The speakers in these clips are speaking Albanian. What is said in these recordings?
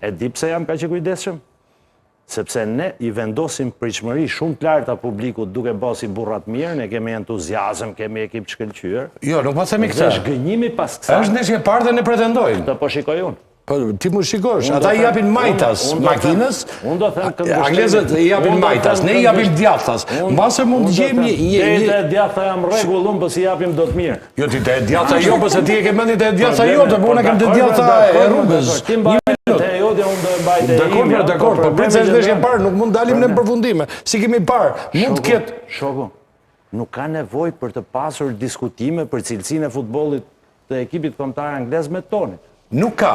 E di pse jam kaq i kujdesshëm? Sepse ne i vendosim pritshmëri shumë të larta publikut duke basi burrat mirë, ne kemi entuziazëm, kemi ekip të shkëlqyer. Jo, nuk po themi këtë. Është gënjimi pas kësaj. Është ndeshje e parë dhe ne pretendojmë. Këtë po shikoj unë. Po ti mu shikosh, ata i japin majtas makinës, Unë do them këndvështrimin. anglezët i japin majtas, ne i japim djathtas. Mbase mund të gjejmë një te djathta jam rregull, unë po si japim do të mirë. Jo ti te djathta jo, pse ti e ke mendin te djathta jote, po unë kam te djathta e rrugës. Dakor, po pritet se është ndeshje e parë, nuk mund dalim në përfundime. Si kemi parë, mund të ketë. Shoku, nuk ka nevojë për të pasur diskutime për cilësinë e futbollit të ekipit kombëtar anglez me tonit. Nuk ka,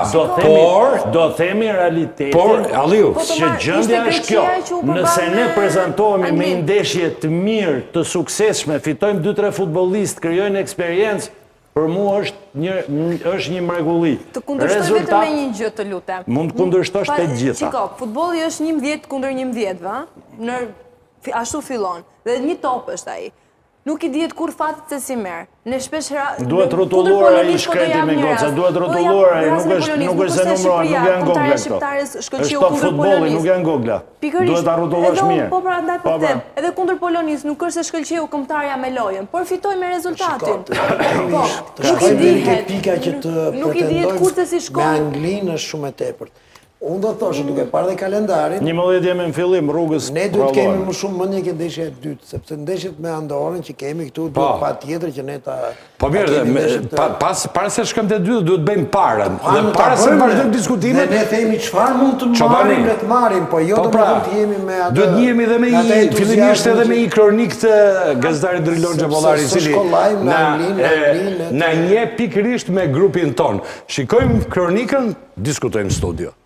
do themi realitetin. Por, Alliu, që gjendja është kjo. Nëse ne prezantohemi me ndeshje të mirë, të suksesshme, fitojmë 2-3 futbollistë, krijojnë eksperiencë, për mua është një mrekulli. Të kundërshtoj vetëm me një gjë, të lutem. Mund të kundërshtosh të gjitha. Shiko, futbolli është 11 kundër 11-ve, ashtu fillon. Dhe një top është ai. Nuk i dihet kur fatit se si merr. Ne shpesh duhet rrotulluar ai shkreti me goca, duhet rrotulluar ai, nuk është se numërohet, nuk janë gogla këto. Është top futbolli, nuk janë gogla. Duhet ta rrotullosh mirë. Po pra ndaj po them. Edhe kundër Polonisë nuk është se shkëlqeu kombëtarja me lojën, por fitoi me rezultatin. Po, nuk i dihet pika që të pretendojmë me Anglinë është shumë e tepërt. Unë do të thoshe, duke parë dhe kalendarin... 11 jemi në fillim rrugës... Ne duhet kemi më shumë mëndje këtë ndeshje e dytë, sepse ndeshjet me Andorën që kemi këtu duhet pa tjetër që ne ta... Po mirë, para se shkëm të dytë duhet bëjmë parën. Dhe para se vazhdojmë diskutimet... Ne themi qëfar mund të marim dhe të marim, po jo të mund të jemi me atë... Duhet njemi dhe me i fillimisht edhe me i kronik të gazetari Drilon Xhapollari, i cili na nje pikërisht me grupin ton. Shikojmë kronikën, diskutojmë studio.